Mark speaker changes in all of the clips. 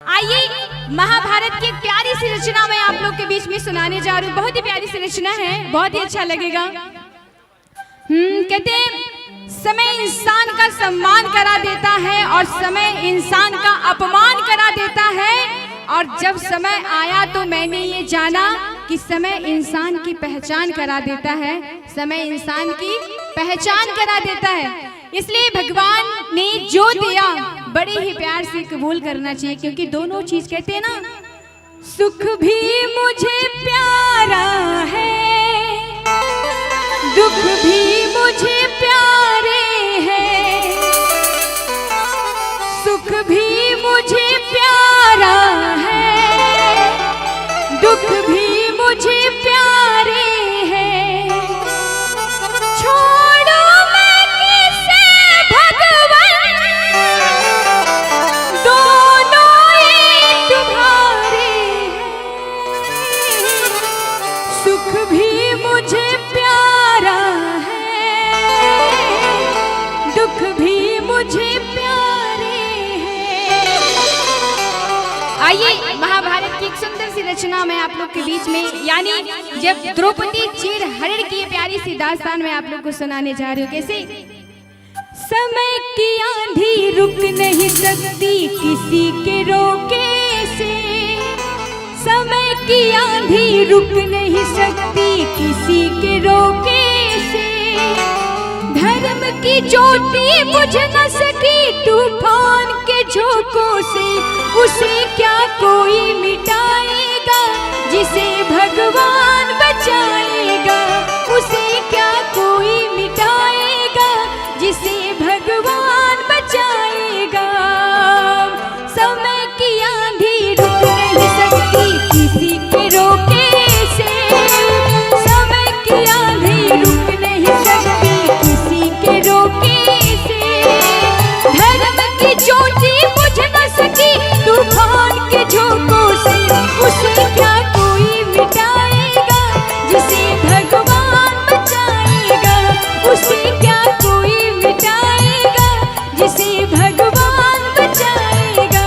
Speaker 1: आइए महाभारत की एक प्यारी सी रचना मैं आप लोग के बीच में सुनाने जा रही हूँ। बहुत ही प्यारी सी रचना है, बहुत ही अच्छा लगेगा। कहते हैं समय इंसान का सम्मान करा देता है और समय इंसान का अपमान करा देता है। और जब समय आया तो मैंने ये जाना कि समय इंसान की पहचान करा देता है, समय इंसान की पहचान करा देता है। इसलिए भगवान ने जो दिया बड़े ही प्यार से कबूल करना चाहिए, क्योंकि दोनों चीज कहते हैं ना, सुख भी मुझे प्यारा है, दुख भी मुझे प्यारे हैं। सुख भी मुझे प्यारा है, दुख भी मुझे प्यारे हैं। छोड़ो मैं किसे भगवान, दोनों ही तुम्हारे हैं। सुख भी मुझे प्यारा है, दुख भी मुझे प्यारे हैं। आइए महाभारत की एक सुंदर सी रचना मैं आप लोग के बीच में, यानी जब द्रौपदी चीर हरण की प्यारी सी दास्तान मैं आप लोग को सुनाने जा रही हूँ। कैसे? समय की आंधी रुक नहीं सकती किसी के रोके से, समय की आंधी रुक नहीं सकती किसी के रोके से। धर्म की ज्योति बुझ न सकी तूफान के झोंकों से, उसे क्या कोई मिटाएगा जिसे भगवान बचाएगा। उसे क्या कोई मिटाएगा जिसे भगवान बचाएगा। समय की आंधी रुक नहीं सकती किसी के रोके से, समय की आंधी रुक नहीं सकती किसी के रोके से। धर्म की ज्योति बुझ न सकी तूफान के झोंकों से, उसे क्या कोई मिटाएगा जिसे भगवान बचाएगा। उसे क्या कोई मिटाएगा जिसे भगवान बचाएगा।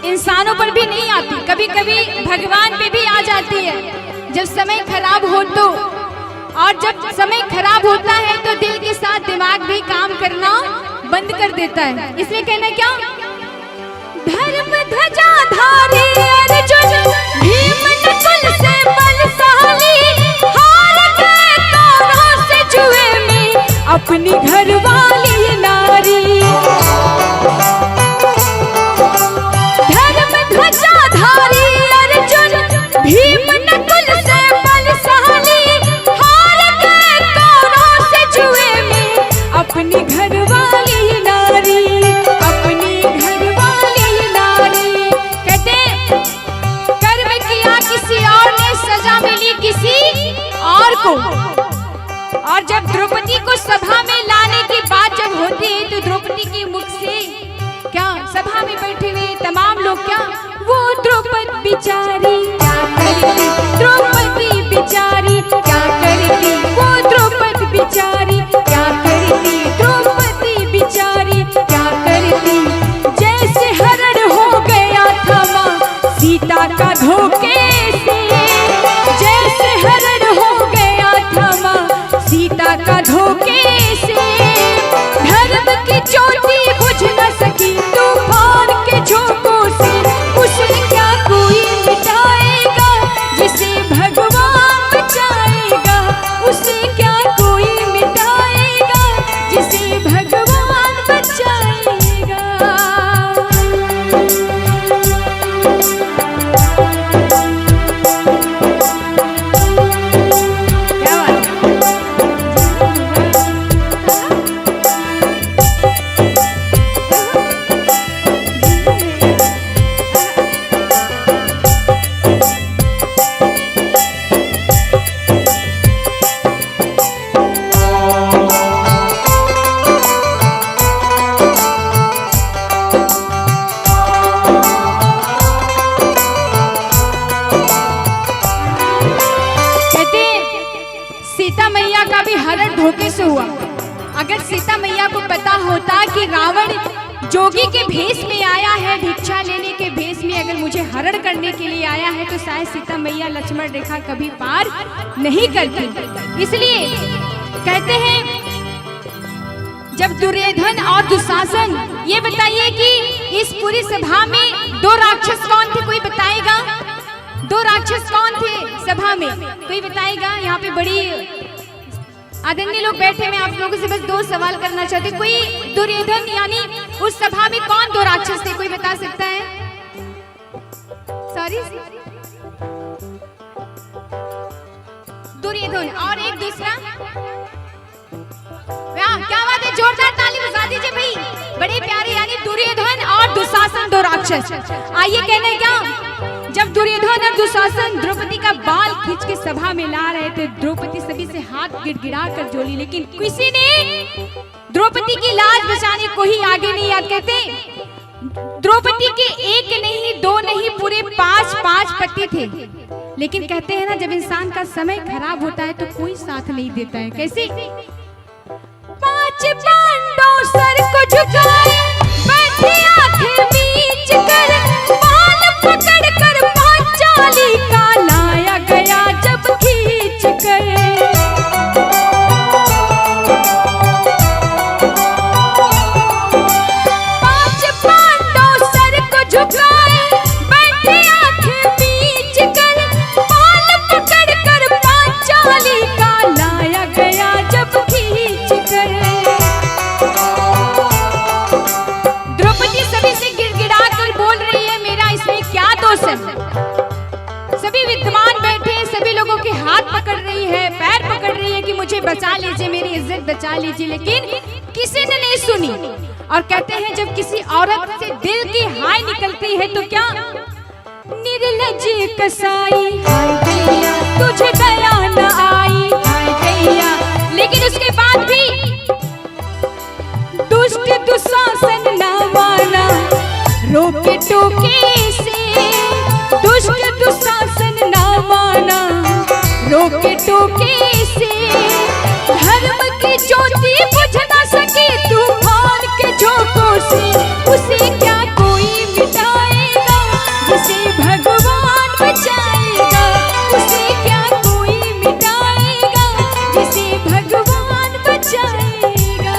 Speaker 1: इंसानों पर भी नहीं आती, कभी कभी भगवान पे भी आ जाती है जब समय खराब हो तो। और जब समय खराब होता है तो दिल के साथ दिमाग भी काम करना बंद कर देता है। इसलिए कहना क्या, धर्म ध्वजा धारी अर्जुन भीम नकुल से बलशाली, हार गए कौरवों से जुए में अपनी घरवाली नारी। ध्वजाधारी अर्जुन भीम नकुल से बलशाली, हार गए कौरवों से जुए में अपनी घरवाली नारी, अपनी घरवाली नारी। कहते कर्म किया किसी और ने, सजा मिली किसी और को। और जब द्रौपदी को सभा में लाने की बात जब होती है तो द्रौपदी के मुख से क्या, सभा में बैठे हुए तमाम लोग क्या, वो द्रौपदी बिचारी क्या करती, द्रौपदी बिचारी क्या करती, वो द्रौपदी बिचारी क्या करती, द्रौपदी बिचारी क्या करती। जैसे हरण हो गया था मां सीता का धोखे से, जैसे हरण हो गया था मां सीता का धोखे से। धर्म की ज्योति बुझ न सकी तूफान के झोंकों से, उसे क्या कोई मिटाएगा जिसे भगवान बचाएगा। उसे क्या कोई मिटाएगा जिसे भगवान बचाएगा। धोखे से हुआ। अगर सीता मैया को पता होता कि रावण जोगी के भेष में आया है, भिक्षा लेने के भेष में अगर मुझे हरण करने के लिए आया है, तो शायद सीता मैया लक्ष्मण रेखा कभी पार नहीं करती। इसलिए कहते हैं जब दुर्योधन और दुशासन, ये बताइए कि इस पूरी सभा में दो राक्षस कौन थे, कोई बताएगा? दो राक्षस कौन थे सभा में, कोई बताएगा? यहाँ पे बड़ी आदरणीय लोग बैठे, मैं आप लोगों से बस दो सवाल करना चाहती हूँ। कोई दुर्योधन यानी उस सभा में कौन दो राक्षस थे, कोई बता सकता है? सॉरी, दुर्योधन और एक दूसरा, क्या बात है, जोरदार ताली बजा दीजिए भाई, बड़े प्यारे। यानी दुर्योधन और दुशासन दो राक्षस। आइए कहने क्या, जब दुर्योधन और दुशासन द्रौपदी का बाल खींच के सभा में ला रहे थे, द्रौपदी सभी से हाथ गिड़गिड़ा कर जोली, लेकिन किसी ने द्रौपदी की लाज बचाने को ही आगे नहीं आया। कहते द्रौपदी के एक नहीं, दो नहीं, पूरे 5 पति थे। लेकिन कहते हैं ना, जब इंसान का समय खराब होता है तो कोई साथ नहीं देता है। कैसे? 5 पांडव सर को झुकाए, बैठे आंखें मीच कर, बाल पकड़ कर पांचाली का लाया गया जब खींच कर। 5 पांडव सर को झुकाए, बैठे आंखें मीच कर, बाल पकड़ कर पांचाली का लाया गया जब खींच कर। द्रौपदी सभी से गिड़गिड़ा कर बोल रही है, मेरा इसमें क्या दोष है? सभी विद्वान बैठे, सभी लोगों के हाथ पकड़ रही है, पैर पकड़ रही है कि मुझे बचा लीजिए, मेरी इज्जत बचा लीजिए, लेकिन किसी ने नहीं सुनी। और कहते हैं जब किसी औरत से दिल की हाय निकलती है तो क्या, निर्लज कसाई हाय गैया, तुझे दया न आई हाय गैया। लेकिन उसके बाद भी दुष्ट दुशासन न माना, रोके टोके से, दुष्ट दुशासन न माना, रोके टोके से, धर्म की ज्योति बुझ न सके तूफान के झोंकों से। उसे क्या कोई मिटाएगा जिसे भगवान बचाएगा, उसे क्या कोई मिटाएगा जिसे भगवान बचाएगा।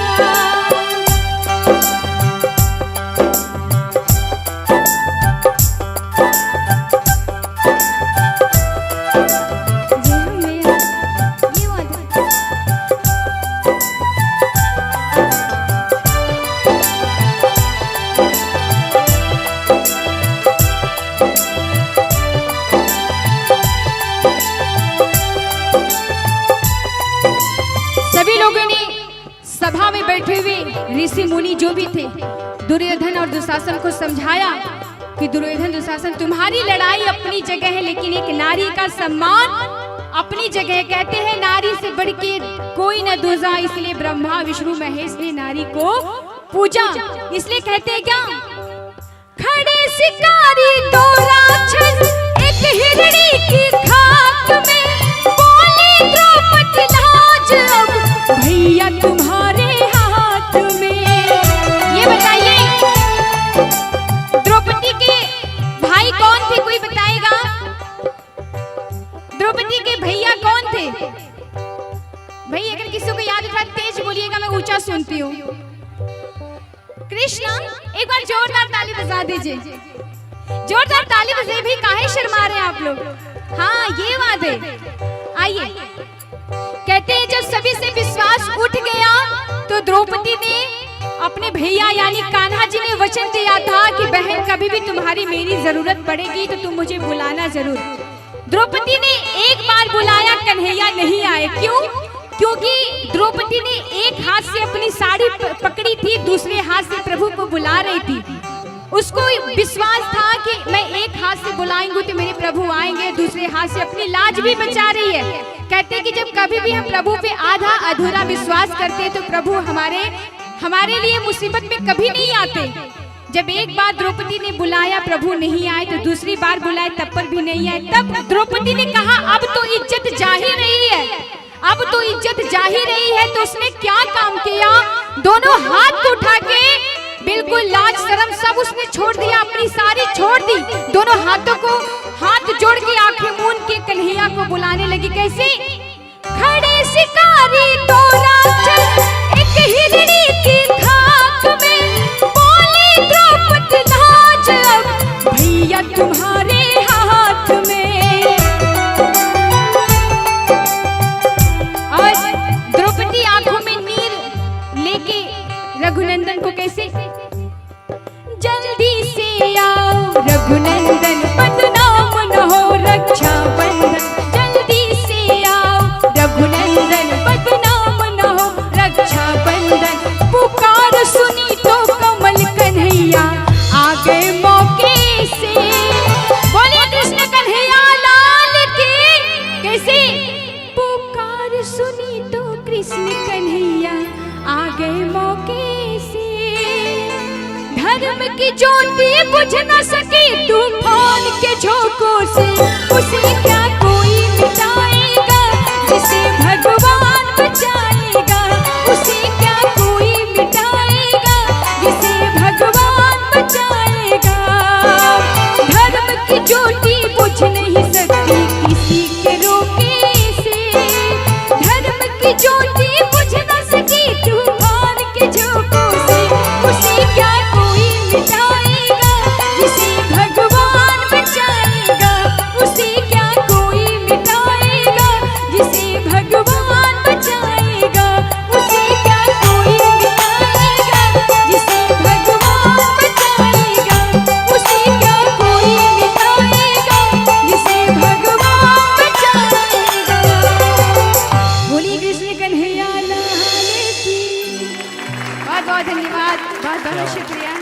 Speaker 1: सभी लोगों ने सभा में बैठे हुए ऋषि मुनि जो भी थे, दुर्योधन और दुशासन को समझाया कि दुर्योधन दुशासन, तुम्हारी लड़ाई अपनी जगह है, लेकिन एक नारी का सम्मान अपनी जगह। कहते हैं नारी से बढ़ के कोई न दूजा, इसलिए ब्रह्मा विष्णु महेश ने नारी को पूजा। इसलिए कहते हैं क्या, खड़े शिकारी दो राक्षस एक हिरणी की खाक में, बोले द्रौपदी लाज अब भैया तुम्हारे हाथ में। ये बताइए द्रौपदी के भाई कौन थे, कोई बताएगा? द्रौपदी के भैया कौन थे? भाई अगर किसी को याद था तेज बोलिएगा, मैं ऊंचा सुनती हूँ। कृष्ण, एक बार जोरदार ताली बजा दीजिए। जोरदार ताली बजे भी, काहे शर्मा रहे हैं आप लोग? हाँ ये बात है। आइए, कहते हैं जब सभी से विश्वास उठ गया तो द्रौपदी ने अपने भैया यानी कान्हा जी ने वचन दिया था कि बहन कभी भी तुम्हारी मेरी जरूरत पड़ेगी तो तुम मुझे बुलाना जरूर। द्रौपदी ने एक बार बुलाया, कन्हैया नहीं आए। क्यों? क्योंकि द्रौपदी ने एक हाथ से अपनी साड़ी पकड़ी थी, दूसरे हाथ से प्रभु को बुला रही थी। उसको विश्वास था कि मैं एक हाथ से बुलाएंगे तो मेरे प्रभु आएंगे, दूसरे हाथ से अपनी लाज भी बचा रही है। कहते हैं कि जब कभी भी हम प्रभु पे आधा अधूरा विश्वास करते हैं तो प्रभु हमारे लिए मुसीबत में कभी नहीं आते। जब एक बार द्रौपदी ने बुलाया, प्रभु नहीं आए, तो दूसरी बार बुलाए तब पर भी नहीं आए। तब द्रौपदी ने कहा अब तो इज्जत जा ही रही है, अब तो इज्जत जा ही रही है तो उसने क्या काम किया, दोनों हाथ को उठा के बिल्कुल लाज शर्म सब उसने छोड़ दिया, अपनी सारी छोड़ दी, दोनों हाथों को हाथ जोड़ के आंखें मूंद के कन्हैया को बुलाने लगी। कैसे? खड़े शिकारी तोरा चल एक हिरणी की खाक में, बोली द्रौपदी लाज अब भैया तुम्हारे हाथ में। और द्रौपदी आंखों में नीर लेके रघुनंदन को कैसे, जल्दी से आओ रघुनंदन बदनाम न हो रक्षा बंधन, जल्दी से आओ रघुनंदन बदनाम न हो रक्षा बंधन। पुकार सुनी तो कमल कन्हैया आ गए मौके से, बोलिए कृष्ण कन्हैया लाल की। कैसे? पुकार सुनी तो कृष्ण कन्हैया आ गए मौके से, धर्म की ज्योति बुझ न सकी तूफान के झोंकों से, उसे क्या कोई मिटाएगा जिसे भगवान बचाएगा, उसे क्या कोई मिटाएगा जिसे भगवान बचाएगा। धर्म की ज्योति बुझ नहीं सकती किसी के रोके से, धर्म की ज्योति बुझ न सकी तूफान के झोंकों से, उसे क्या कोई मिटाएगा जिसे भगवान बचाएगा, उसे क्या कोई मिटाएगा जिसे भगवान बचाएगा, उसे क्या कोई मिटाएगा जिसे भगवान बचाएगा, उसे क्या कोई मिटाएगा जिसे भगवान बचाएगा। बोलिए कृष्ण कन्हैया लाल की। बहुत बहुत धन्यवाद, बहुत बहुत शुक्रिया।